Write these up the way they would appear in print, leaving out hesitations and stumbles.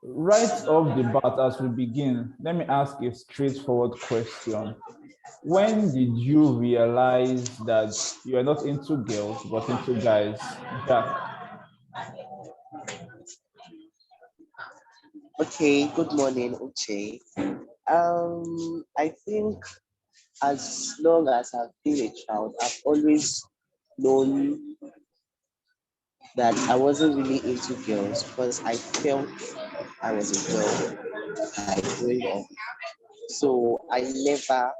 Right off the bat, as we begin, let me ask a straightforward question. When did you realize that you are not into girls, but into guys? Jack. Okay, good morning, Uche. I think as long as I've been a child, I've always known that I wasn't really into girls because I felt I was a girl like growing up. So I never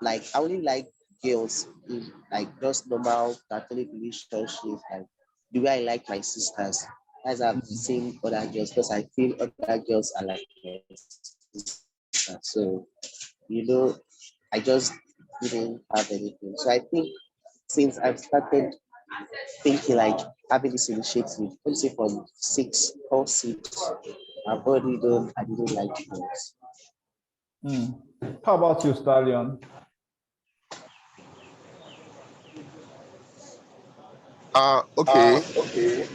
I only like girls in like just normal platonic relationships, like the way I like my sisters. As I've seen other girls because I feel other girls are like my sisters. So, I just didn't have anything. So I think since I've started thinking like having this initiative, let me say from all six, I've already done, I didn't like girls. How about you, Stallion? Okay.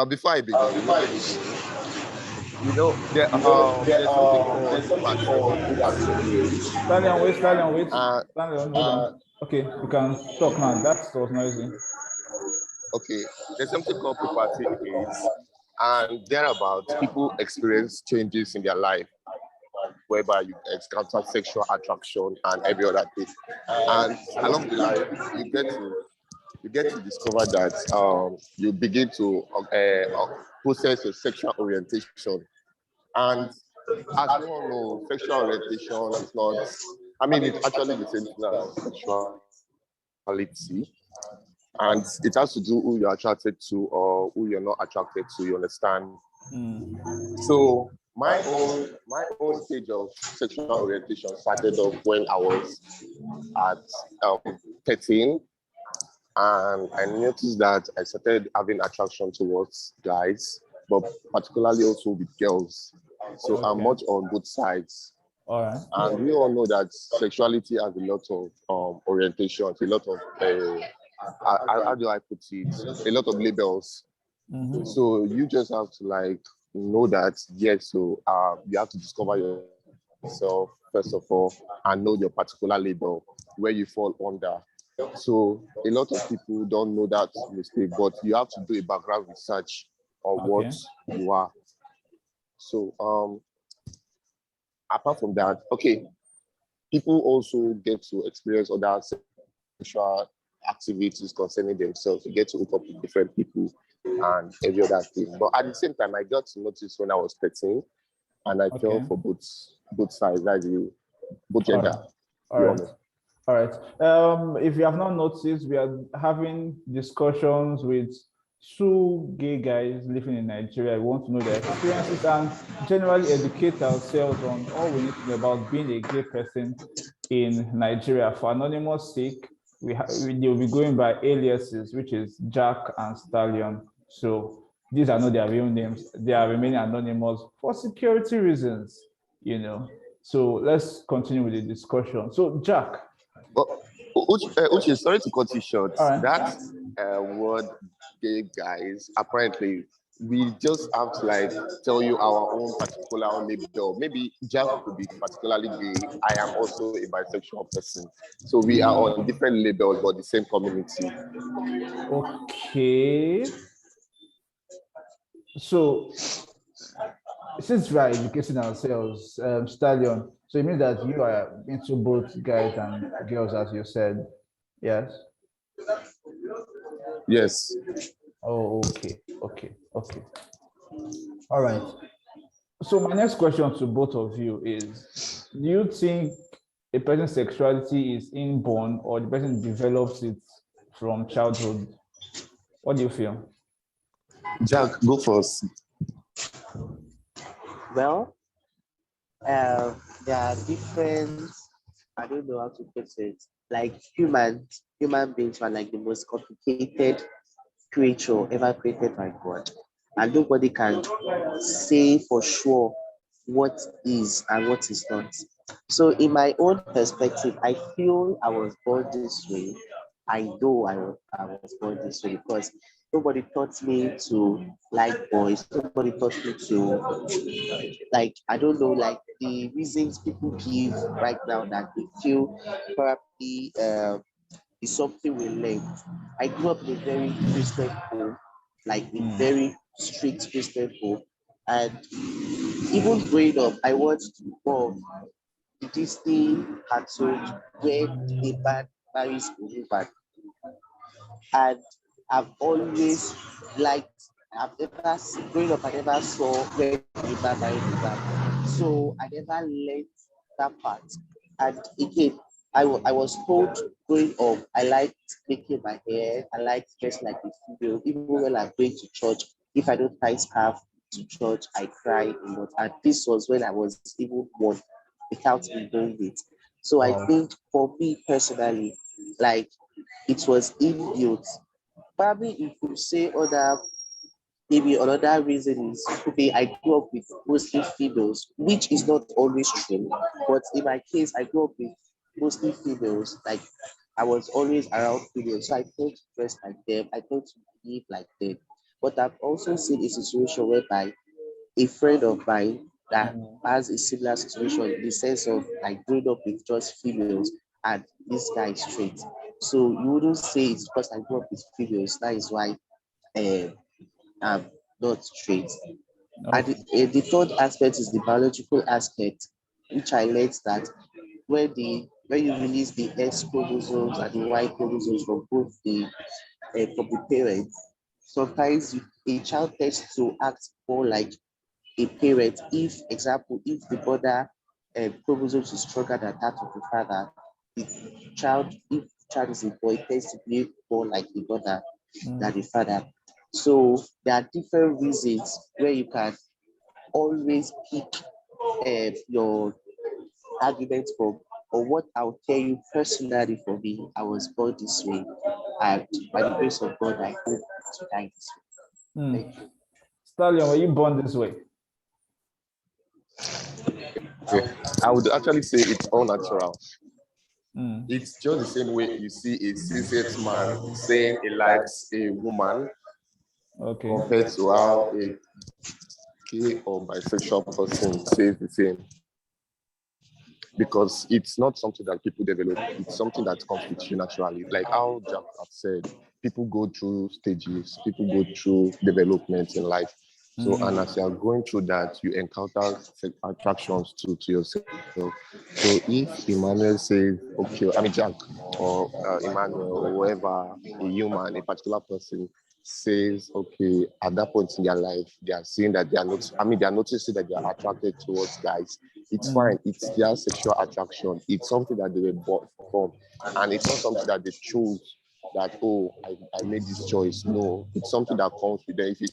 Before I begin, there's something called puberty. Stallion, wait. Uh, Stallion, hold on. Okay, you can talk now. That was noisy. okay, there's something called puberty age, and thereabout, people experience changes in their life, whereby you encounter sexual attraction and every other thing. And along the line, you get to discover that you begin to process your sexual orientation. And as we all know, sexual orientation is not, it's actually the same thing as sexuality. And it has to do who you're attracted to or who you're not attracted to, you understand? So my own stage of sexual orientation started off when I was at 13, and I noticed that I started having attraction towards guys, but particularly also with girls. So I'm much on both sides. All right. And we all know that sexuality has a lot of orientations, a lot of, how do I put it, a lot of labels. So you just have to know that, yes, so you have to discover yourself first of all and know your particular label, where you fall under. So a lot of people don't know that mistake, but you have to do a background research on what you are. So apart from that, people also get to experience other sexual activities concerning themselves. You get to hook up with different people and every other thing. But at the same time, I got to notice when I was 13, and I fell for both sides, that's both gender. All right. All right. If you have not noticed, we are having discussions with two gay guys living in Nigeria. We want to know their experiences and generally educate ourselves on all we need to know about being a gay person in Nigeria. For anonymous sake, they'll be going by aliases, which is Jack and Stallion. So these are not their real names. They are remaining anonymous for security reasons, So let's continue with the discussion. So Jack. Uche, sorry to cut you short. Right. That word gay guys, apparently, we just have to tell you our own particular label. Maybe Jack could be particularly gay. I am also a bisexual person. So we are on different labels, but the same community. Okay. So since we are educating ourselves, Stallion, so it means that you are into both guys and girls, as you said. Yes? Yes. Oh, okay. All right. So my next question to both of you is, do you think a person's sexuality is inborn or the person develops it from childhood? What do you feel? Jack, go first. Well, there are different, I don't know how to put it, like human beings are like the most complicated creature ever created by God. And nobody can say for sure what is and what is not. So in my own perspective, I feel I was born this way. I know I was born this way because Nobody taught me to like boys. Nobody taught me to like, I don't know, like the reasons people give right now that they feel probably is something we learned. I grew up in a very Christian home, like a very strict Christian home. And even growing up, I watched more of the Disney cartoons where a man marries a woman. And I've always liked, growing up, I never saw when a man married a man. So I never learned that part. And again, I was told growing up, I liked making my hair, I liked dressing like a female, even when I'm going to church. If I don't tie scarf to church, I cry a lot. And this was when I was even born without me knowing it. So I Wow. think for me personally, like it was inbuilt. Probably if you say other, maybe another reason is maybe I grew up with mostly females, which is not always true. But in my case, I grew up with mostly females. Like I was always around females, so I tend to dress like them. I tend to behave like them. But I've also seen a situation whereby a friend of mine that has a similar situation in the sense of like growing up with just females and this guy is straight. So you wouldn't say it's because I grew up with females. That is why uh, I'm not straight. And Okay. the third aspect is the biological aspect, which I learned that when you release the X chromosomes and the Y chromosomes from both from the parents, sometimes a child tends to act more like a parent. If, example, if the mother chromosomes is stronger than that of the father, the if the child is a boy, it tends to be more like the mother than the father. So there are different reasons where you can always pick your arguments from, or what I'll tell you personally. For me, I was born this way, and by the grace of God, I hope to die this way. Thank you. Stallion, were you born this way? Okay. I would actually say it's all natural. It's just the same way you see a cis man saying he likes a woman Okay. compared to how a gay or bisexual person says the same. Because it's not something that people develop, it's something that comes with you naturally. Like how Jack have said, people go through stages, people go through development in life. So, and as you are going through that, you encounter attractions to yourself. So, if Emmanuel says, okay, I mean, Jack or Emmanuel or whoever, a human, a particular person says, okay, at that point in their life, they are seeing that they are not, I mean, they are noticing that they are attracted towards guys. It's fine. It's their sexual attraction. It's something that they were born from. And it's not something that they choose that, oh, I made this choice. No, it's something that comes with them. If you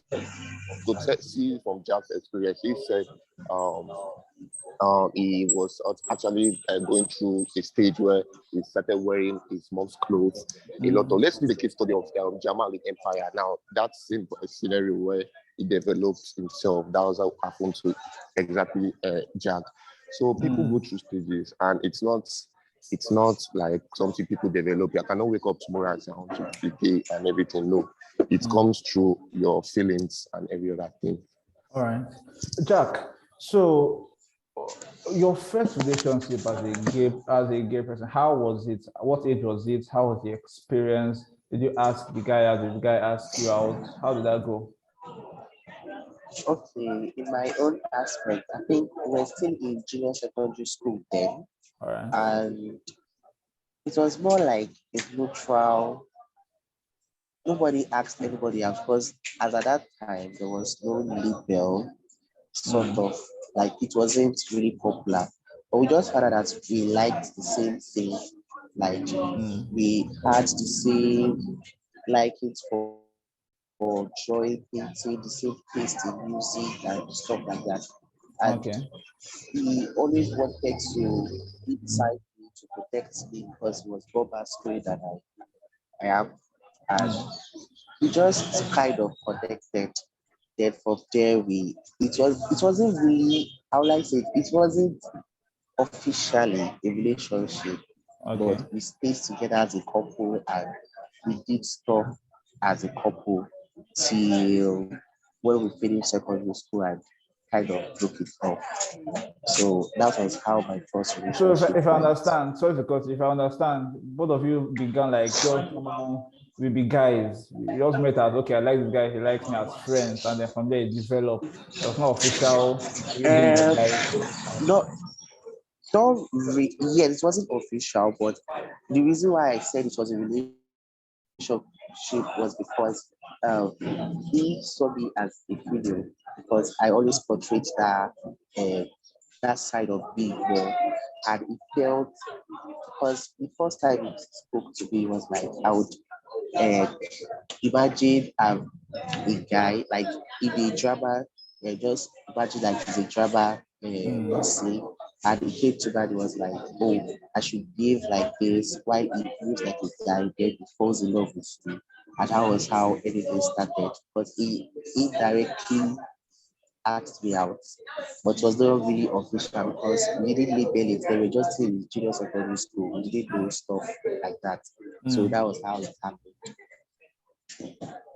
could see from Jack's experience, he said um, he was actually going through a stage where he started wearing his mom's clothes. A lot of, let's do the case study of Jamal in Empire. Now, that's in a scenario where he developed himself. That was how happened to exactly Jack. So people go through stages, and it's not like something people develop. You cannot wake up tomorrow and say, I want to be gay and everything. No, it comes through your feelings and every other thing. All right. Jack, so your first relationship as a gay person, how was it? What age was it? How was the experience? Did you ask the guy out? Did the guy ask you out? How did that go? Okay, in my own aspect, I think we were still in junior secondary school then, All right. and it was more like a neutral. Nobody asked anybody out because, as at that time, there was no label, sort of like it wasn't really popular. But we just found out that we liked the same thing, like we had the same liking for drawing, painting, the same taste in music and stuff like that. And Okay. he always wanted to be beside me to protect me because he was more masculine than I am. And we just kind of connected. Then from there it wasn't really, how will I say it wasn't officially a relationship, Okay. but we stayed together as a couple and we did stuff as a couple. till when we finished secondary school and kind of broke it off. So that was how my first So relationship if I went. understand, sorry because if I understand, both of you began like just normal, we be guys. You just met as okay, I like this guy, he likes me as friends, and then from there it developed. It was not official, you being a Um, guy. not yeah, it wasn't official, but the reason why I said it was a relationship was because he saw me as a female because I always portrayed uh, that side of me more, and it felt because the first time he spoke to me was like I would uh, imagine a guy like in a drama, just imagine like he's a drama scene, and he came to me and he was like, "Oh, I should behave like this." Why he behaves like a guy, then he falls in love with me, and that was how anything started. But he indirectly asked me out, but it was not really official because we didn't label it. They were just in junior secondary school. We didn't do stuff like that. So Mm. that was how it happened.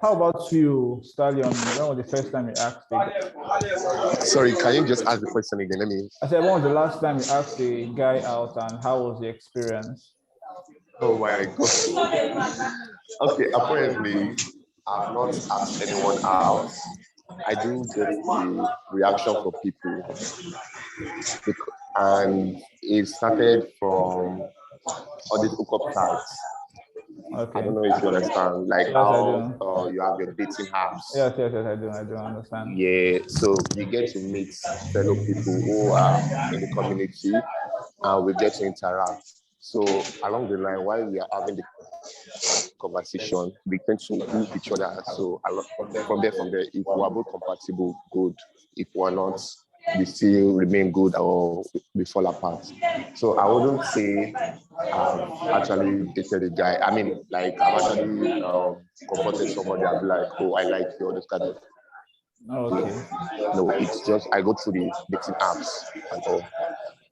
How about you, Stallion? When was the first time you asked a guy? Sorry, can you just ask the question again? Let me. I said, when was the last time you asked a guy out and how was the experience? Oh my God. Okay, apparently, I've not asked anyone out. I do get the reaction from people, and it started from all these hookup sites. I Okay. don't know if you understand, like Yes, I how do. you have your dating apps. Yes, I do. I do understand. Yeah, so you get to meet fellow people who are in the community, and we get to interact. So along the line, while we are having the conversation, we tend to move each other. So from there, if we are both compatible, good. If we are not, we still remain good or we fall apart. So I wouldn't say I've actually dated a guy. I mean, like I've actually confronted somebody and be like, oh, I like you, all this kind of. No, Okay. no, it's just I go through the dating apps and all.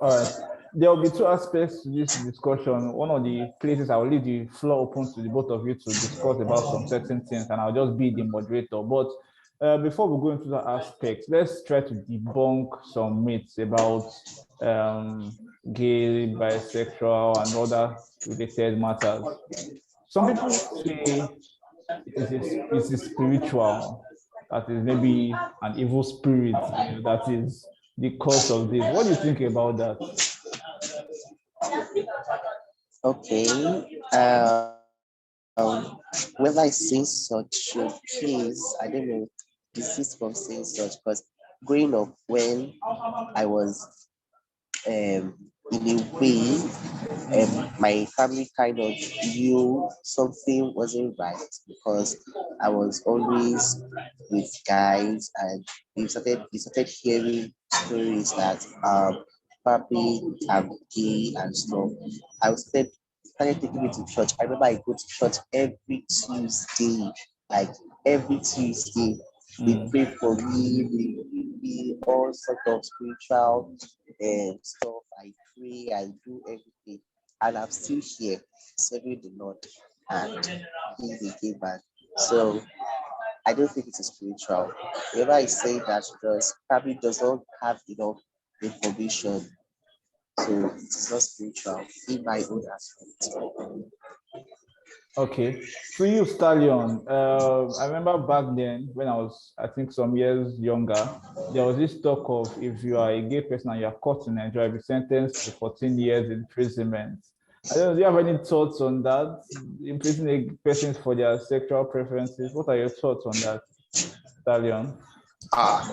All right. There will be two aspects to this discussion. One of the places I will leave the floor open to the both of you to discuss about some certain things, and I'll just be the moderator. But before we go into that aspect, let's try to debunk some myths about gay, bisexual, and other related matters. Some people say it is spiritual, that is maybe an evil spirit, that is the cause of this. What do you think about that? Okay. When I say such a case, I don't know, desist from saying such because growing up when I was in a way, my family kind of knew something wasn't right because I was always with guys and we started hearing stories that probably I'm gay and stuff. I started taking me to church. I remember I go to church every Tuesday, like every Tuesday. They Mm. pray for me, they give me all sort of spiritual stuff. I pray, I do everything, and I'm still here serving the Lord and he became back. So I don't think it is spiritual. Whoever is saying that just probably does not have enough information. So it is not spiritual in my own aspect. Okay. For you, Stallion, I remember back then when I was, I think, some years younger, there was this talk of if you are a gay person and you are caught in Nigeria, you'll be sentenced to 14 years imprisonment. I don't know, do you have any thoughts on that? Imprisoning a person for their sexual preferences. What are your thoughts on that, Stallion?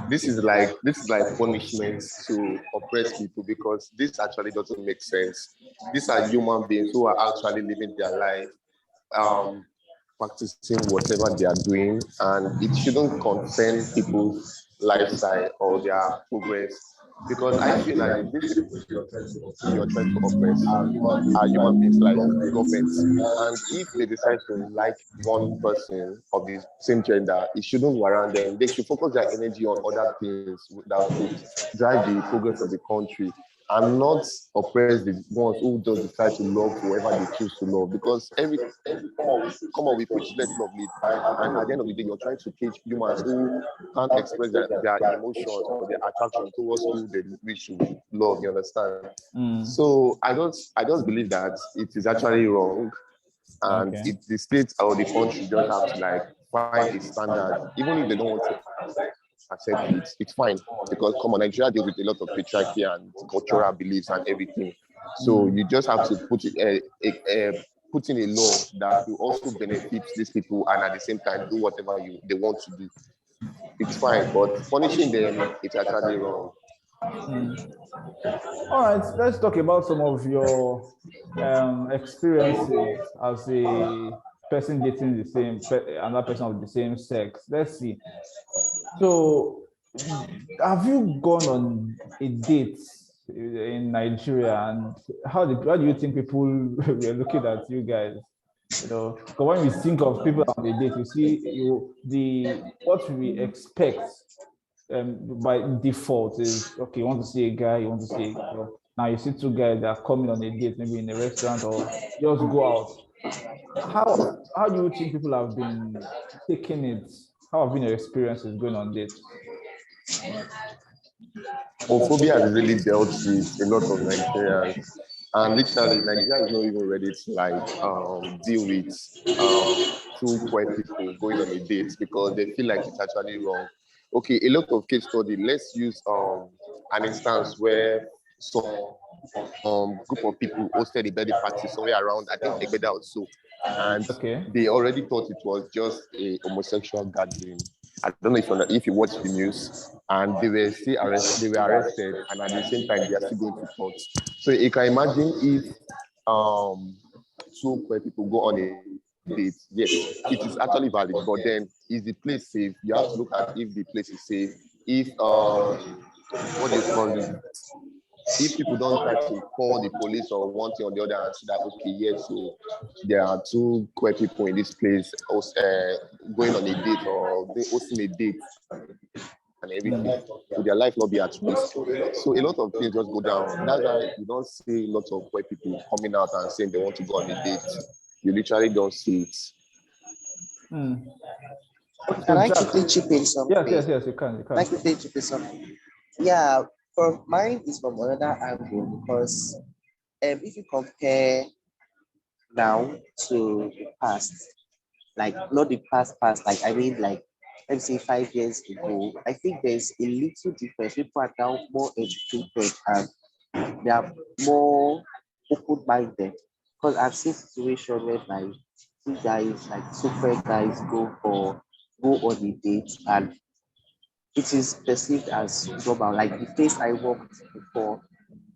This is like punishment to oppress people because this actually doesn't make sense. These are human beings who are actually living their life, um, practicing whatever they are doing, and it shouldn't concern people's lifestyle or their progress. Because I feel like these people you're trying to oppress are human beings like governments. And if they decide to like one person of the same gender, it shouldn't warrant them. They should focus their energy on other things that could drive the progress of the country. and not oppress the ones who just decide to love whoever they choose to love. Because come on, we preach let love lead, and at the end of the day, you're trying to cage humans who can't express their emotions or their attraction towards who they wish to love. You understand? So I just believe that it is actually wrong, and Okay. the state or the country just have to like find a standard, even if they don't want to accept it, it's fine. Because come on, Nigeria deals with a lot of patriarchy and cultural beliefs and everything. So you just have to put in a law that will also benefit these people and at the same time do whatever they want to do. It's fine, but punishing them, it's actually wrong. All right, let's talk about some of your experiences as a person dating another person of the same sex. Let's see. So, have you gone on a date in Nigeria, and how do you think people were looking at you guys? Because when we think of people on a date, we see what we expect by default is okay. You want to see a guy, you want to see a girl. Now you see two guys that are coming on a date, maybe in a restaurant or just go out. How do you think people have been taking it? How have been your experiences going on dates? Homophobia has really dealt with a lot of Nigerians, and literally Nigeria is not even ready to like deal with two queer people going on a date because they feel like it's actually wrong. Okay, a lot of case study. Let's use an instance where some group of people hosted a birthday party somewhere around, I think Egbeda also, and Okay. they already thought it was just a homosexual gathering. I don't know if you watch the news, and they were still arrested, and at the same time they are still going to court. So you can imagine if two queer people go on a date. Yes, it is actually valid, but then is the place safe? You have to look at if the place is safe. If what do you call it? If people don't try to call the police or one thing or the other and say that okay, yes, so there are two queer people in this place going on a date or hosting a date and everything, will their life not be at risk? So a lot of things just go down. That's why you don't see lots of queer people coming out and saying they want to go on a date. You literally don't see it. Can I quickly chip in something? Yes, you can. Can I quickly chip in something? Yeah, for mine is from another angle because if you compare now to the past, like not the past, like I mean like let me say 5 years ago, I think there's a little difference. People are now more educated and they are more open-minded. Because I've seen situations where like two guys, like super guys go on a date and it is perceived as normal. Like the place I worked before,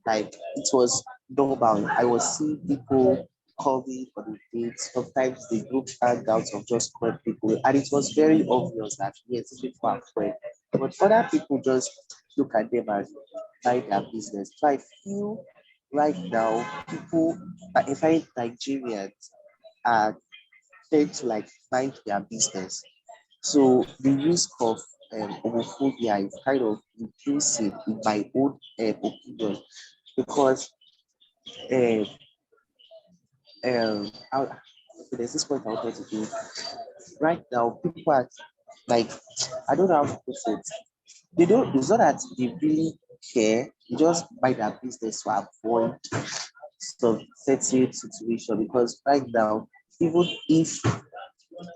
like it was normal. I was seeing people coming for the dates. Sometimes the group hangouts of just queer people, and it was very obvious that yes, these people are queer. But other people just look at them as mind their business. So I feel right now people, I find Nigerians are tend to like mind their business. So the risk of homophobia is kind of inclusive in my own opinion because uh, there's this point I wanted to do. Right now, people are like, I don't know how to put it. They don't, it's not that they really care, they just mind their business to avoid some certain situation because right now, even if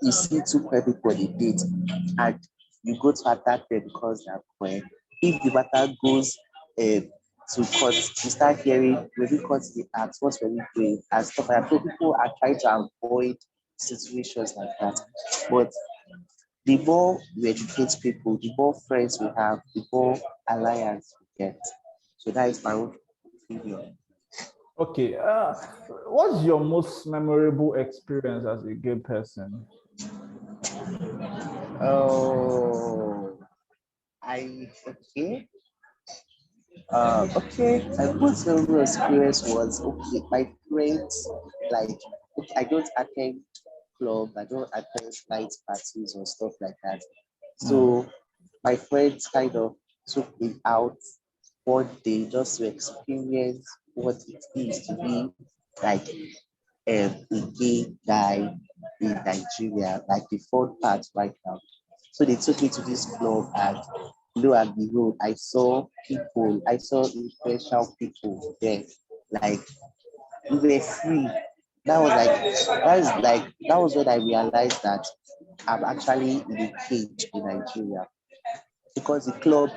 you see two queer people on a date and you go to attack them because they're queer, if the matter goes to court, you start hearing maybe court the act, what were we doing and stuff like that. So people are trying to avoid situations like that. But the more we educate people, the more friends we have, the more alliance we get. So that is my own opinion. Okay. What's your most memorable experience as a gay person? Oh, okay. Okay, my most memorable experience was okay. My friends, like, okay, I don't attend club, I don't attend night parties or stuff like that. So my friends kind of took me out one day just to experience what it is to be like a gay guy in Nigeria, like the fourth part right now. So they took me to this club, and lo and behold, I saw influential people there. Like we were free. That was when I realized that I'm actually in a cage in Nigeria, because the club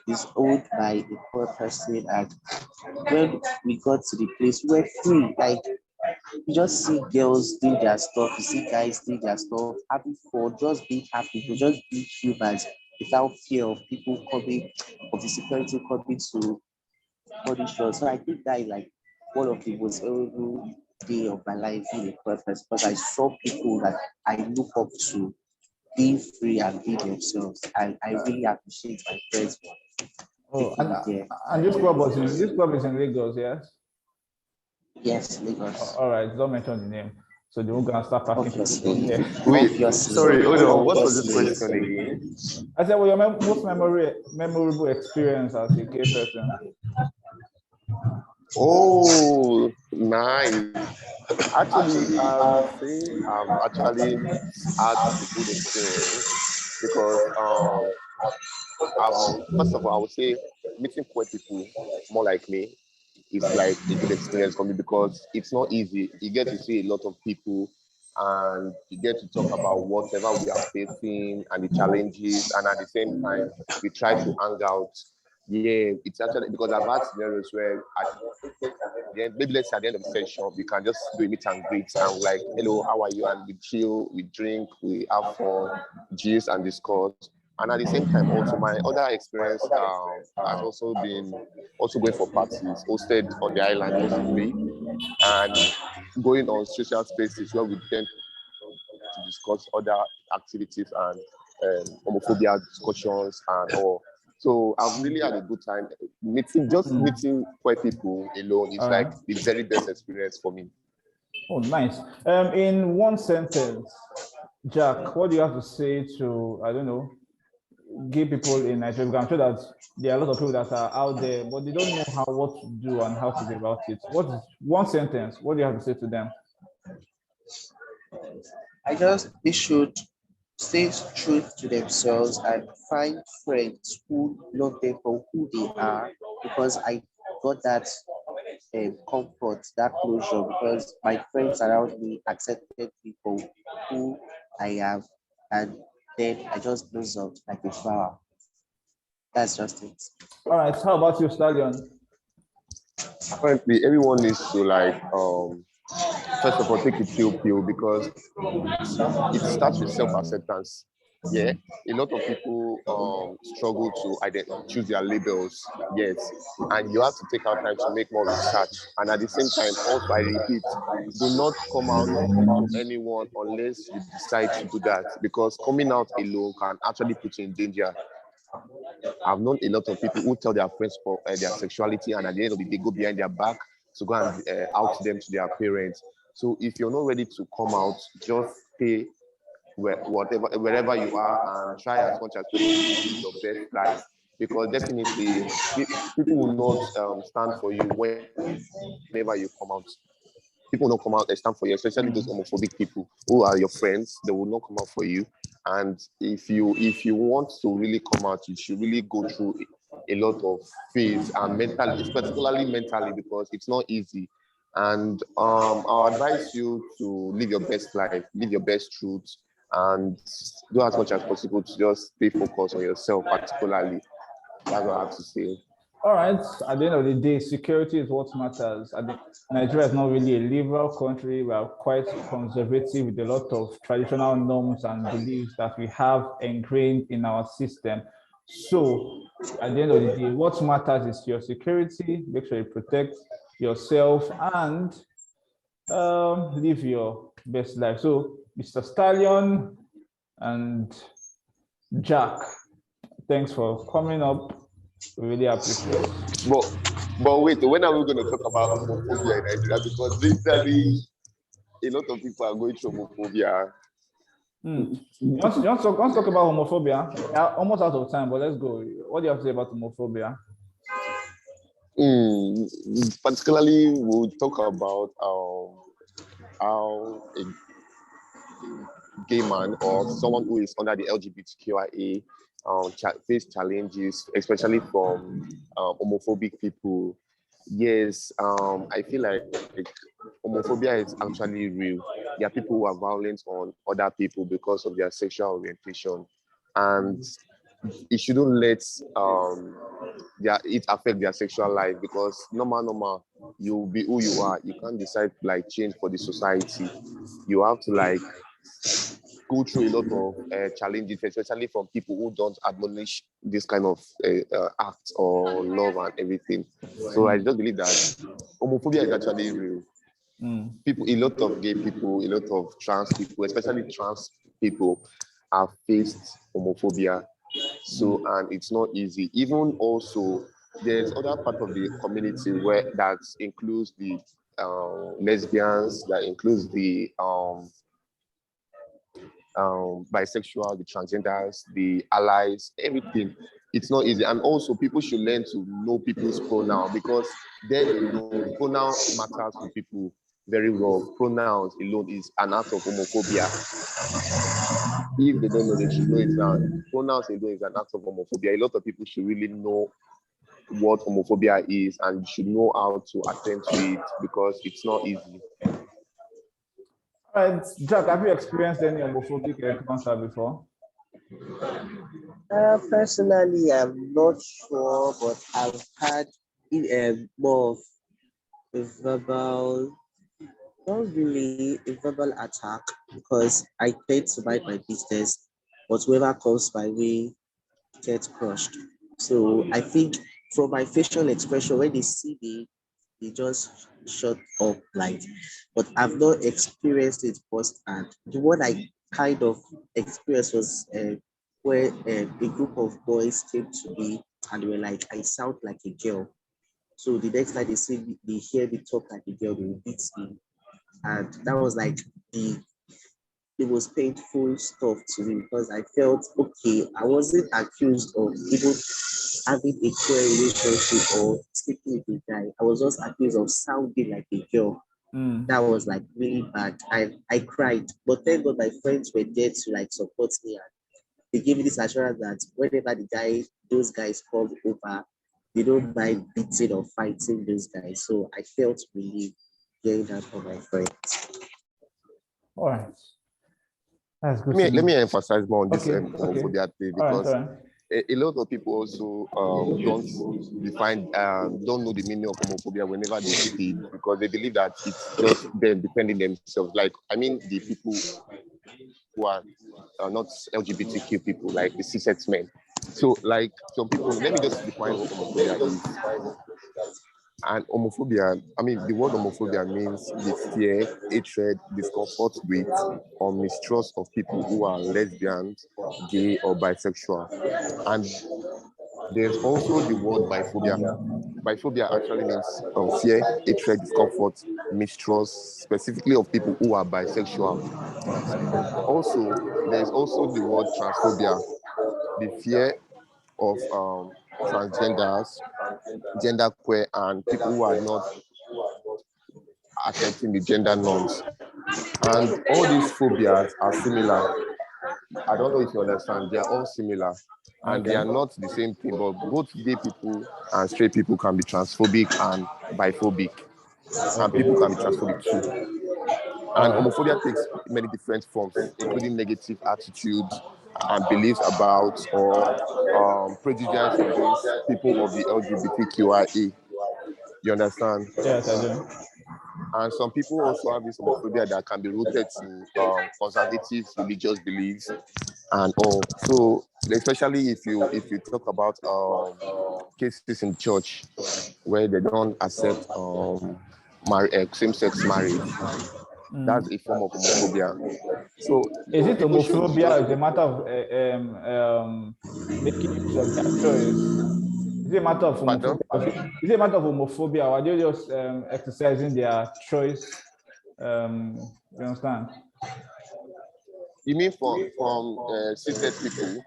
is owned by a poor person, and when we got to the place, we were free. Like you just see girls doing their stuff, you see guys doing their stuff, having fun, just being happy, to just be humans without fear of people coming, of the security coming to punish us. So I think that is like one of the most memorable day of my life in a purpose, because I saw people that I look up to being free and being themselves. I really appreciate my friends for Oh, taking me there. and this club is in Lagos, yes? Yes, Lagos. All right, don't mention the name. So they won't go and start packing people. Obviously. Yeah. Wait, Obviously. sorry, hold on. What was this Obviously. question again? I said, well, your most memorable experience as a gay person. Oh, nice. Actually, I would say I've actually had a good experience because first of all, I would say meeting queer people more like me is like a good experience for me because it's not easy. You get to see a lot of people and you get to talk about whatever we are facing and the challenges, and at the same time, we try to hang out. Yeah, it's actually because I've had scenarios where maybe let's say at the end of the session, we can just do a meet and greet and like, hello, how are you? And we chill, we drink, we have fun, gist and discuss. And at the same time, also my other experience has also been also going for parties hosted on the island mostly, and going on social spaces where we tend to discuss other activities and homophobia discussions and all. So I've really had a good time meeting queer people alone is All like right. the very best experience for me. Oh, nice. In one sentence, Jack, what do you have to say to, I don't know, gay people in Nigeria? Because I'm sure that there are a lot of people that are out there, but they don't know what to do and how to be about it. What is one sentence? What do you have to say to them? They should stay true to themselves and find friends who love them for who they are, because I got that comfort, that closure, because my friends around me accepted me for who I am, and then I just blossomed like a flower. That's just it. All right. How about you, Stallion? Apparently, everyone needs to like first of all take a chill pill because it starts with self-acceptance. Yeah, a lot of people struggle to choose their labels. Yes, and you have to take out time to make more research. And at the same time, also I repeat, do not come out to anyone unless you decide to do that, because coming out alone can actually put you in danger. I've known a lot of people who tell their friends for their sexuality, and at the end of the day, go behind their back to go and out them to their parents. So if you're not ready to come out, just stay wherever you are and try as much as possible to live your best life. Because definitely, people will not stand for you whenever you come out. People will not come out and stand for you, especially those homophobic people who are your friends. They will not come out for you. And if you want to really come out, you should really go through a lot of phase and mentally, particularly mentally, because it's not easy. And I'll advise you to live your best life, live your best truth, and do as much as possible to just stay focused on yourself, particularly. That's what I have to say. All right. At the end of the day, security is what matters. Nigeria is not really a liberal country. We are quite conservative with a lot of traditional norms and beliefs that we have ingrained in our system. So, at the end of the day, what matters is your security. Make sure you protect yourself and live your best life. So, Mr. Stallion and Jack, thanks for coming up. We really appreciate it. But wait, when are we going to talk about homophobia in Nigeria? Because literally, a lot of people are going through homophobia. You want to talk about homophobia? We are almost out of time, but let's go. What do you have to say about homophobia? Particularly, we'll talk about how a gay man or someone who is under the LGBTQIA face challenges, especially from homophobic people. Yes, I feel like homophobia is actually real. There are people who are violent on other people because of their sexual orientation, and it shouldn't let it affect their sexual life, because normal you'll be who you are. You can't decide to like change for the society. You have to like go through a lot of challenges, especially from people who don't admonish this kind of act or love and everything. So I just believe that homophobia is actually real. People, a lot of gay people, a lot of trans people, especially trans people, have faced homophobia. So, and it's not easy. Even also, there's other part of the community where that includes the lesbians, that includes the bisexual, the transgenders, the allies, everything. It's not easy. And also, people should learn to know people's pronoun, because then alone, pronoun matters to people very well. Pronouns alone is an act of homophobia. If they don't know, they should know it now. Pronouns alone is an act of homophobia. A lot of people should really know what homophobia is and should know how to attend to it, because it's not easy. All right, Jack, have you experienced any homophobic encounter before? Personally, I'm not sure, but I've had more of a verbal, not really a verbal attack, because I tend to mind my business, but whoever comes my way gets crushed. So I think from my facial expression, when they see me, they just shut up like. But I've not experienced it firsthand. The one I kind of experienced was where a group of boys came to me and they were like, "I sound like a girl." So the next time they see me, they hear me talk like a girl, they will beat me. And that was like the most painful stuff to me, because I felt okay. I wasn't accused of even having a queer relationship or sleeping with a guy. I was just accused of sounding like a girl. That was like really bad. I cried. But thank God my friends were there to like support me, and they gave me this assurance that whenever those guys come over, they don't mind beating or fighting those guys. So I felt relieved hearing that from my friends. All right. That's good. Let me emphasize more on this homophobia thing, All because right. a lot of people also don't know the meaning of homophobia whenever they see it, because they believe that it's just them defending themselves. Like, I mean, the people who are not LGBTQ people, like the cis men. So, like, some people, let me just define what homophobia is. And homophobia, I mean, the word homophobia means the fear, hatred, discomfort with, or mistrust of people who are lesbians, gay, or bisexual. And there's also the word biphobia. Biphobia actually means fear, hatred, discomfort, mistrust, specifically of people who are bisexual. Also, there's also the word transphobia, the fear of transgenders, genderqueer, and people who are not accepting the gender norms. And all these phobias are similar. I don't know if you understand. They are all similar. And they are not the same thing, but both gay people and straight people can be transphobic and biphobic. And people can be transphobic too. And homophobia takes many different forms, including negative attitudes and beliefs about or prejudice against people of the LGBTQIA. You understand? Yes, I do. And some people also have this homophobia that can be rooted to conservative religious beliefs and all. So, especially if you talk about cases in church where they don't accept same-sex marriage, that's a form of homophobia. So, is it people should homophobia just... as a matter of making use of their choice? Is it a matter of homophobia? Is it a matter of homophobia, or are they just exercising their choice? You understand? You mean from cis people?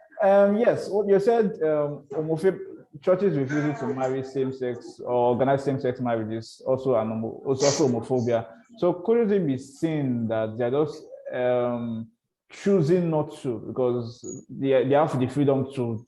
Yes. What you said, homophobia. churches refusing to marry same-sex or organize same-sex marriages also also homophobia. So could it be seen that they're just choosing not to because they have the freedom to